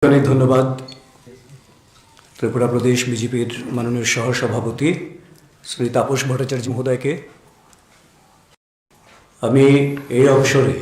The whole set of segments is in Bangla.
অনেক ধন্যবাদ ত্রিপুরা প্রদেশ বিজেপির মাননীয় সহসভাপতি শ্রী তাপস ভট্টাচার্য মহোদয়কে। আমি এই অবসরে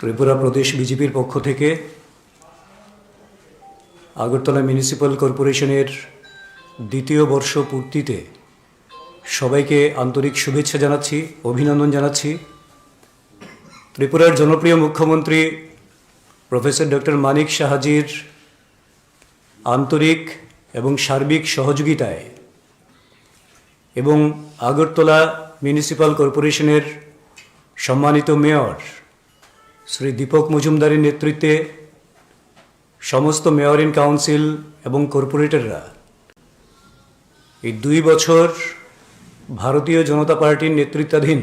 ত্রিপুরা প্রদেশ বিজেপির পক্ষ থেকে আগরতলা মিউনিসিপ্যাল কর্পোরেশনের দ্বিতীয় বর্ষ পূর্তিতে সবাইকে আন্তরিক শুভেচ্ছা জানাচ্ছি, অভিনন্দন জানাচ্ছি। ত্রিপুরার জনপ্রিয় মুখ্যমন্ত্রী প্রফেসর ডক্টর মানিক সাহাজির আন্তরিক এবং সার্বিক সহযোগিতায় এবং আগরতলা মিউনিসিপ্যাল কর্পোরেশনের সম্মানিত মেয়র শ্রী দীপক মজুমদারের নেতৃত্বে সমস্ত মেয়র ইন কাউন্সিল এবং কর্পোরেটররা এই 2 বছর ভারতীয় জনতা পার্টির নেতৃত্বাধীন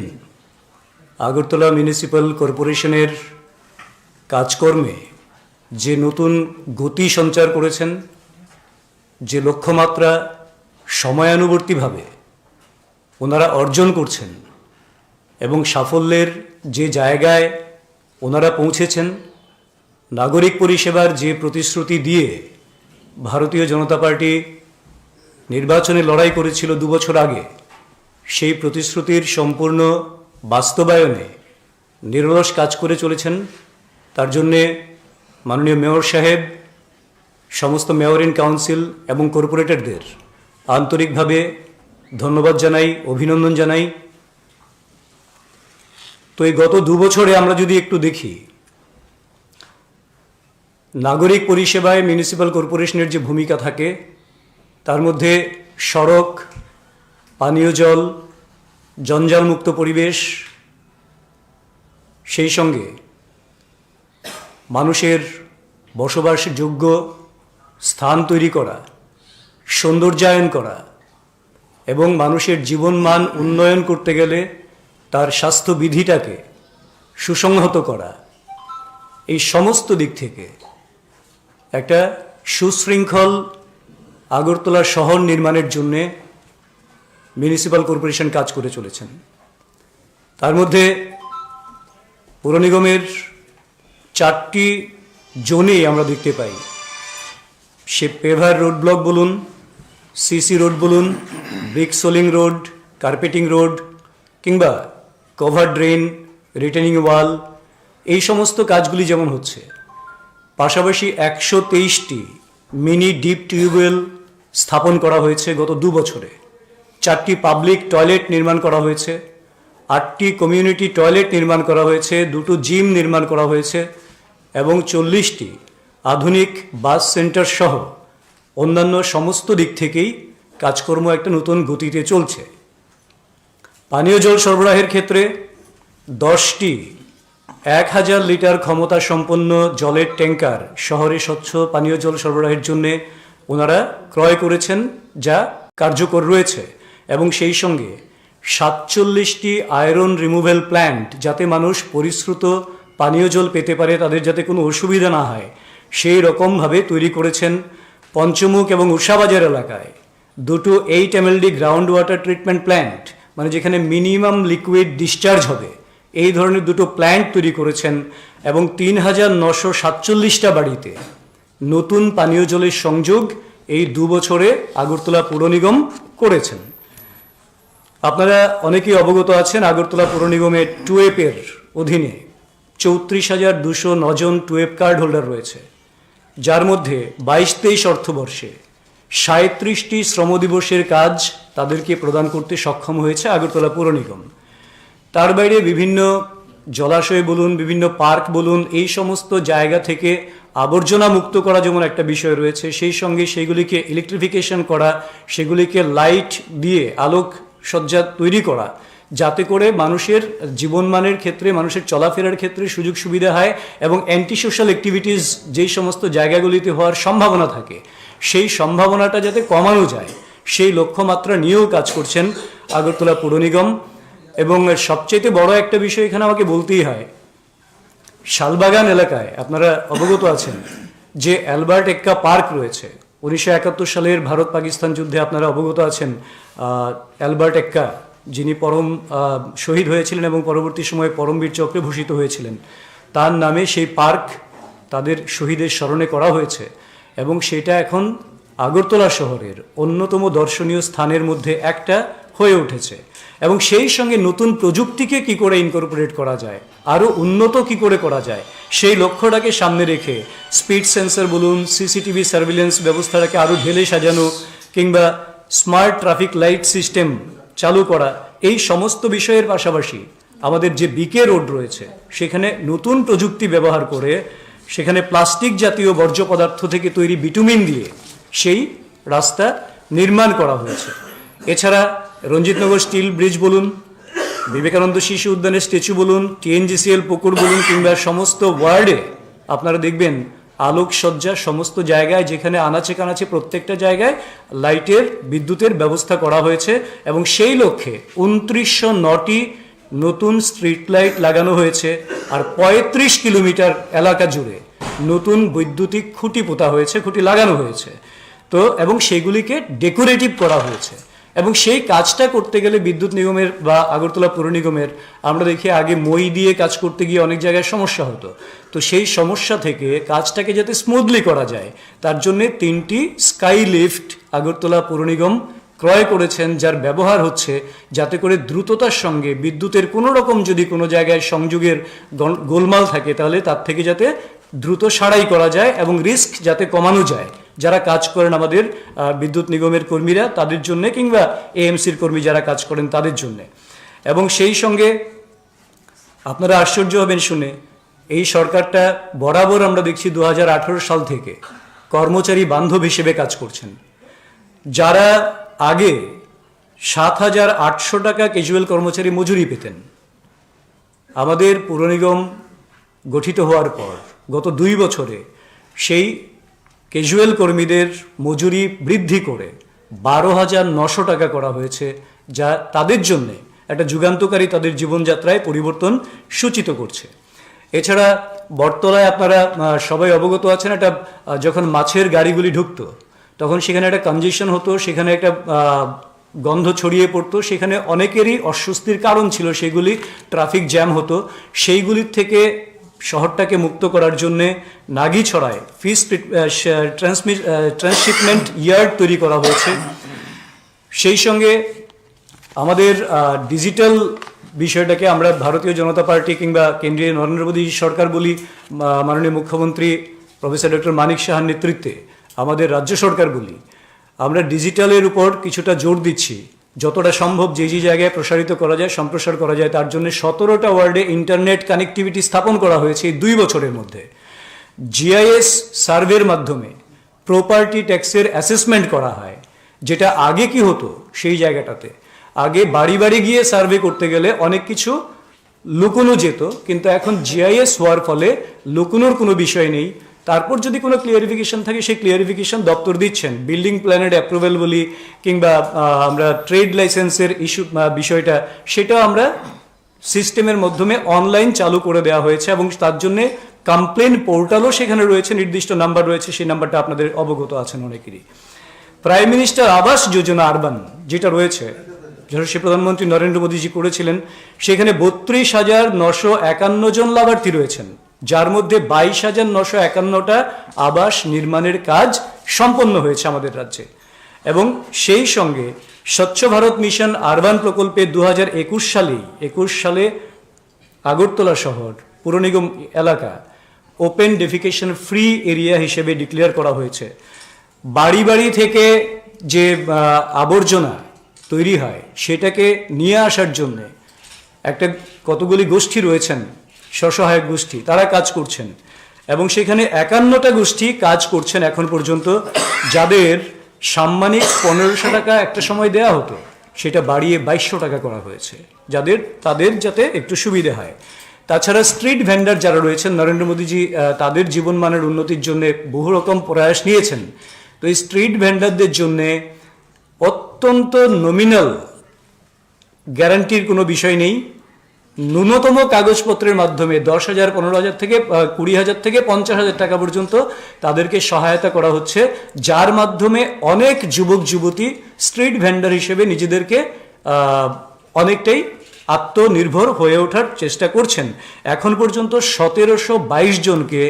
আগরতলা মিউনিসিপ্যাল কর্পোরেশনের কাজকর্মে যে নতুন গতি সঞ্চার করেছেন, যে লক্ষ্যমাত্রা সময়ানুবর্তীভাবে ওনারা অর্জন করছেন এবং সাফল্যের যে জায়গায় ওনারা পৌঁছেছেন, নাগরিক পরিষেবার যে প্রতিশ্রুতি দিয়ে ভারতীয় জনতা পার্টি নির্বাচনে লড়াই করেছিল 2 বছর আগে, সেই প্রতিশ্রুতির সম্পূর্ণ বাস্তবায়নে নিরলস কাজ করে চলেছেন। তার জন্যে মাননীয় মেয়র সাহেব, সমস্ত মেয়র ইন কাউন্সিল এবং কর্পোরেটরদের আন্তরিকভাবে ধন্যবাদ জানাই, অভিনন্দন জানাই। তো এই গত 2 বছরে আমরা যদি একটু দেখি, নাগরিক পরিষেবায় মিউনিসিপ্যাল কর্পোরেশনের যে ভূমিকা থাকে তার মধ্যে সড়ক, পানীয় জল, জঞ্জালমুক্ত পরিবেশ, সেই সঙ্গে মানুষের বসবাসযোগ্য স্থান তৈরি করা, সৌন্দর্যায়ন করা এবং মানুষের জীবনমান উন্নয়ন করতে গেলে তার স্বাস্থ্যবিধিটাকে সুসংহত করা, এই সমস্ত দিক থেকে একটা সুশৃঙ্খল আগরতলা শহর নির্মাণের জন্যে মিউনিসিপ্যাল কর্পোরেশন কাজ করে চলেছেন। তার মধ্যে পৌর নিগমের 4টি জোনে আমরা দেখতে পাই, সে পেভার রোড ব্লক বলুন, সিসি রোড বলুন, ব্রিক সোলিং রোড, কার্পেটিং রোড কিংবা কভার ড্রেন, রিটেনিং ওয়াল, এই সমস্ত কাজগুলি যেমন হচ্ছে, পাশাপাশি 123টি মিনি ডিপ টিউবওয়েল স্থাপন করা হয়েছে গত 2 বছরে, 4টি পাবলিক টয়লেট নির্মাণ করা হয়েছে, 8টি কমিউনিটি টয়লেট নির্মাণ করা হয়েছে, 2টো জিম নির্মাণ করা হয়েছে এবং 40টি আধুনিক বাস সেন্টার সহ অন্যান্য সমস্ত দিক থেকেই কাজকর্ম একটা নতুন গতিতে চলছে। পানীয় জল সরবরাহের ক্ষেত্রে 10টি 1000 লিটার ক্ষমতা সম্পন্ন জলের ট্যাঙ্কার শহরে স্বচ্ছ পানীয় জল সরবরাহের জন্যে ওনারা ক্রয় করেছেন, যা কার্যকর রয়েছে। এবং সেই সঙ্গে 47টি আয়রন রিমুভেল প্ল্যান্ট, যাতে মানুষ পরিশ্রুত পানীয় জল পেতে পারে, তাদের যাতে কোনো অসুবিধা না হয়, সেই রকমভাবে তৈরি করেছেন। পঞ্চমুখ এবং উষাবাজার এলাকায় 2টো 8 MLD ground water treatment plant, মানে যেখানে মিনিমাম লিকুইড ডিসচার্জ হবে, এই ধরনের 2টো প্ল্যান্ট তৈরি করেছেন এবং 3947টা বাড়িতে নতুন পানীয় জলের সংযোগ এই 2 বছরে আগরতলা পৌর নিগম করেছেন। আপনারা অনেকেই অবগত আছেন, আগরতলা পৌর নিগমের টুয়েপের অধীনে 34,209 জন টুয়েপ কার্ড হোল্ডার রয়েছে, যার মধ্যে 22-23 অর্থবর্ষে 37টি শ্রমদিবসের কাজ তাদেরকে প্রদান করতে সক্ষম হয়েছে আগরতলা পৌর নিগম। তার বাইরে বিভিন্ন জলাশয় বলুন, বিভিন্ন পার্ক বলুন, এই সমস্ত জায়গা থেকে আবর্জনা মুক্ত করা যেমন একটা বিষয় রয়েছে, সেই সঙ্গে সেগুলিকে ইলেকট্রিফিকেশন করা, সেগুলিকে লাইট দিয়ে আলোক সজ্জা তৈরি করা, যাতে করে মানুষের জীবনমানের ক্ষেত্রে, মানুষের চলাফেরার ক্ষেত্রে সুযোগ সুবিধা হয় এবং অ্যান্টি সোশ্যাল অ্যাক্টিভিটিস যেই সমস্ত জায়গাগুলিতে হওয়ার সম্ভাবনা থাকে, সেই সম্ভাবনাটা যাতে কমানো যায়, সেই লক্ষ্যমাত্রা নিয়েও কাজ করছেন আগরতলা পৌর নিগম। এবং সবচেয়ে বড় একটা বিষয় এখানে আমাকে বলতেই হয়, শালবাগান এলাকায় আপনারা অবগত আছেন যে অ্যালবার্ট এক্কা পার্ক রয়েছে। 1971 সালের ভারত পাকিস্তান যুদ্ধে আপনারা অবগত আছেন, অ্যালবার্ট এক্কা যিনি পরম শহীদ হয়েছিলেন এবং পরবর্তী সময়ে পরমবীর চক্রে ভূষিত হয়েছিলেন, তার নামে সেই পার্ক তাদের শহীদের স্মরণে করা হয়েছে এবং সেটা এখন আগরতলা শহরের অন্যতম দর্শনীয় স্থানের মধ্যে একটা হয়ে উঠেছে। এবং সেই সঙ্গে নতুন প্রযুক্তিকে কি করে ইনকর্পোরেট করা যায়, আরও উন্নত কি করে করা যায়, সেই লক্ষ্যটাকে সামনে রেখে স্পিড সেন্সর বলুন, সিসিটিভি সার্ভিলেন্স ব্যবস্থাটাকে আরও ঢেলে সাজানো, কিংবা স্মার্ট ট্রাফিক লাইট সিস্টেম চালু করা, এই সমস্ত বিষয়ের পাশাপাশি আমাদের যে বিকে রোড রয়েছে সেখানে নতুন প্রযুক্তি ব্যবহার করে সেখানে প্লাস্টিক জাতীয় বর্জ্য পদার্থ থেকে তৈরি বিটুমিন দিয়ে সেই রাস্তা নির্মাণ করা হয়েছে। এছাড়া রঞ্জিতনগর স্টিল ব্রিজ বলুন, বিবেকানন্দ শিশু উদ্যানের স্ট্যাচু বলুন, টিএনজিসিএল পুকুর বলুন, কিংবা সমস্ত ওয়ার্ডে আপনারা দেখবেন আলোকসজ্জা সমস্ত জায়গায়, যেখানে আনাচে কানাচে প্রত্যেকটা জায়গায় লাইটের বিদ্যুতের ব্যবস্থা করা হয়েছে এবং সেই লক্ষ্যে 2909টি নতুন স্ট্রিট লাইট লাগানো হয়েছে আর 35 কিলোমিটার এলাকা জুড়ে নতুন বৈদ্যুতিক খুঁটি পোতা হয়েছে, খুঁটি লাগানো হয়েছে। তো এবং সেগুলিকে ডেকোরেটিভ করা হয়েছে। এবং সেই কাজটা করতে গেলে বিদ্যুৎ নিগমের বা আগরতলা পৌর নিগমের আমরা দেখি আগে মই দিয়ে কাজ করতে গিয়ে অনেক জায়গায় সমস্যা হতো। তো সেই সমস্যা থেকে কাজটাকে যাতে স্মুথলি করা যায় তার জন্যে 3টি স্কাই লিফট আগরতলা পৌর নিগম ক্রয় করেছেন, যার ব্যবহার হচ্ছে যাতে করে দ্রুততার সঙ্গে বিদ্যুতের কোনো রকম যদি কোনো জায়গায় সংযোগের গোলমাল থাকে তাহলে তার থেকে যাতে দ্রুত সারাই করা যায় এবং রিস্ক যাতে কমানো যায় যারা কাজ করেন আমাদের বিদ্যুৎ নিগমের কর্মীরা তাদের জন্য, কিংবা এএমসির কর্মী যারা কাজ করেন তাদের জন্য। এবং সেই সঙ্গে আপনারা আশ্চর্য হবেন শুনে, এই সরকারটা বরাবর আমরা দেখছি 2018 সাল থেকে কর্মচারী বান্ধব হিসেবে কাজ করছেন। যারা আগে 7,800 টাকা ক্যাজুয়াল কর্মচারী মজুরি পেতেন, আমাদের পৌর নিগম গঠিত হওয়ার পর গত 2 বছরে সেই ক্যাজুয়াল কর্মীদের মজুরি বৃদ্ধি করে 12,900 টাকা করা হয়েছে, যা তাদের জন্যে একটা যুগান্তকারী তাদের জীবনযাত্রায় পরিবর্তন সূচিত করছে। এছাড়া বটতলায় আপনারা সবাই অবগত আছেন, একটা যখন মাছের গাড়িগুলি ঢুকতো তখন সেখানে একটা কনজেশন হতো, সেখানে একটা গন্ধ ছড়িয়ে পড়তো, সেখানে অনেকেরই অস্বস্তির কারণ ছিল, সেগুলি ট্রাফিক জ্যাম হতো। সেইগুলির থেকে শহরটাকে মুক্ত করার জন্যে নাগিছড়ায় ফিস ট্রান্সশিপমেন্ট ইয়ার্ড তৈরি করা হয়েছে। সেই সঙ্গে আমাদের ডিজিটাল বিষয়টাকে আমরা ভারতীয় জনতা পার্টি কিংবা কেন্দ্রীয় নরেন্দ্র মোদী সরকার বলি, মাননীয় মুখ্যমন্ত্রী প্রফেসর ডক্টর মানিক সাহার নেতৃত্বে আমাদের রাজ্য সরকার বলি, আমরা ডিজিটালের উপর কিছুটা জোর দিচ্ছি। যতটা সম্ভব যে জায়গায় প্রসারিত করা যায়, সম্প্রসার করা যায়, তার জন্য 17টা ওয়ার্ডে ইন্টারনেট কানেক্টিভিটি স্থাপন করা হয়েছে এই 2 বছরের মধ্যে। জিআইএস সার্ভের মাধ্যমে প্রপার্টি ট্যাক্সের অ্যাসেসমেন্ট করা হয়, যেটা আগে কি হতো সেই জায়গাটাতে আগে বাড়ি বাড়ি গিয়ে সার্ভে করতে গেলে অনেক কিছু লুকোনো যেত, কিন্তু এখন জিআইএস হওয়ার ফলে লুকোনোর কোনো বিষয় নেই। তারপর যদি কোনো ক্লিয়ারিফিকেশন থাকে সেই ক্লিয়ারিফিকেশন দপ্তর দিচ্ছেন। বিল্ডিং প্ল্যানের অ্যাপ্রুভেল বলি কিংবা আমরা ট্রেড লাইসেন্সের ইস্যু বিষয়টা, সেটাও আমরা সিস্টেমের মাধ্যমে অনলাইন চালু করে দেওয়া হয়েছে এবং তার জন্যে কমপ্লেন পোর্টালও সেখানে রয়েছে, নির্দিষ্ট নাম্বার রয়েছে, সেই নাম্বারটা আপনাদের অবগত আছেন অনেকেরই। Prime minister Awas Yojana urban যেটা রয়েছে, যেটা সে প্রধানমন্ত্রী নরেন্দ্র মোদীজি করেছিলেন, সেখানে 32,951 জন লাভার্থী রয়েছেন, যার মধ্যে 22,951টা আবাস নির্মাণের কাজ সম্পন্ন হয়েছে আমাদের রাজ্যে। এবং সেই সঙ্গে স্বচ্ছ ভারত মিশন আরবান প্রকল্পে 2021 সালে আগরতলা শহর পুর নিগম এলাকা ওপেন ডেফিকেশন ফ্রি এরিয়া হিসেবে ডিক্লেয়ার করা হয়েছে। বাড়ি বাড়ি থেকে যে আবর্জনা তৈরি হয় সেটাকে নিয়ে আসার জন্যে একটা কতগুলি গোষ্ঠী রয়েছেন, স্বসহায়ক গোষ্ঠী, তারা কাজ করছেন এবং সেখানে 51টা গোষ্ঠী কাজ করছেন এখন পর্যন্ত, যাদের সাম্মানিক 1500 টাকা একটা সময় দেয়া হতো, সেটা বাড়িয়ে 2200 টাকা করা হয়েছে, তাদের যাতে একটু সুবিধে হয়। তাছাড়া স্ট্রিট ভেন্ডার যারা রয়েছেন, নরেন্দ্র মোদীজি তাদের জীবনমানের উন্নতির জন্য বহু রকম প্রয়াস নিয়েছেন। তো এই স্ট্রিট ভেন্ডারদের জন্যে অত্যন্ত নমিনাল গ্যারান্টির কোনো বিষয় নেই, ন্যূনতম কাগজপত্রের মাধ্যমে 10,000, 15,000 থেকে 20,000 থেকে 50,000 টাকা পর্যন্ত তাদেরকে সহায়তা করা হচ্ছে, যার মাধ্যমে অনেক যুবক যুবতী স্ট্রিট ভেন্ডার হিসেবে নিজেদেরকে অনেকটাই আত্মনির্ভর হয়ে ওঠার চেষ্টা করছেন। এখন পর্যন্ত 1722 জনকে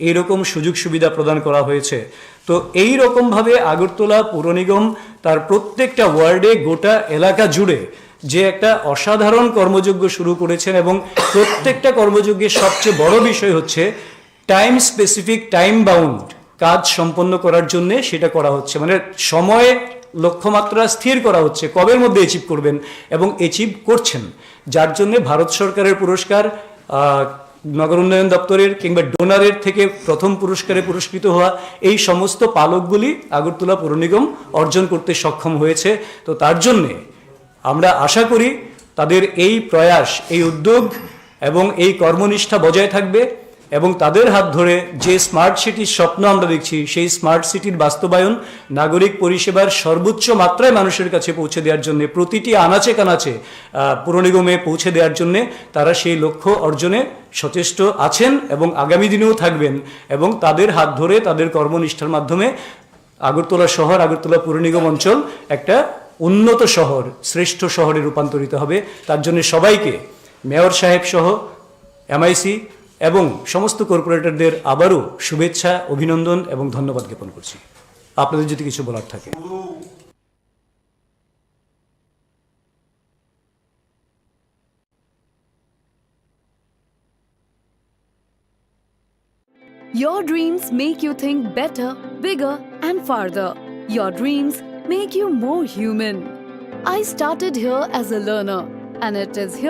এইরকম সুযোগ সুবিধা প্রদান করা হয়েছে। তো এই রকমভাবে আগরতলা পৌর নিগম তার প্রত্যেকটা ওয়ার্ডে, গোটা এলাকা জুড়ে যে একটা অসাধারণ কর্মযজ্ঞ শুরু করেছেন, এবং প্রত্যেকটা কর্মযজ্ঞের সবচেয়ে বড় বিষয় হচ্ছে টাইম স্পেসিফিক, টাইম বাউন্ড কাজ সম্পন্ন করার জন্য সেটা করা হচ্ছে। মানে সময়ে লক্ষ্যমাত্রা স্থির করা হচ্ছে কবের মধ্যে অ্যাচিভ করবেন, এবং অ্যাচিভ করছেন, যার জন্য ভারত সরকারের পুরস্কার, নগর উন্নয়ন দপ্তরের কিংবা ডোনারের থেকে প্রথম পুরস্কারে পুরস্কৃত হওয়া এই সমস্ত পালকগুলি আগরতলা পৌর নিগম অর্জন করতে সক্ষম হয়েছে। তো তার জন্যে আমরা আশা করি তাদের এই প্রয়াস, এই উদ্যোগ এবং এই কর্মনিষ্ঠা বজায় থাকবে, এবং তাদের হাত ধরে যে স্মার্ট সিটির স্বপ্ন আমরা দেখছি, সেই স্মার্ট সিটির বাস্তবায়ন, নাগরিক পরিষেবার সর্বোচ্চ মাত্রায় মানুষের কাছে পৌঁছে দেওয়ার জন্য, প্রতিটি আনাচে কানাচে পৌর নিগমে পৌঁছে দেওয়ার জন্য তারা সেই লক্ষ্য অর্জনে সচেষ্ট আছেন এবং আগামী দিনেও থাকবেন। এবং তাদের হাত ধরে, তাদের কর্মনিষ্ঠার মাধ্যমে আগরতলা শহর, আগরতলা পৌর নিগম অঞ্চল একটা উন্নত শহর, শ্রেষ্ঠ শহরে রূপান্তরিত হবে। তার জন্য সবাইকে, মেয়র সাহেব সহ এমআইসি এবং সমস্ত কর্পোরেটরদের আবারও শুভেচ্ছা, অভিনন্দন এবং ধন্যবাদ জ্ঞাপন করছি। আপনাদের যদি কিছু বলার থাকে। Your dreams make you think better, bigger, and farther. Your dreams make you more human. I started here as a learner, and it is here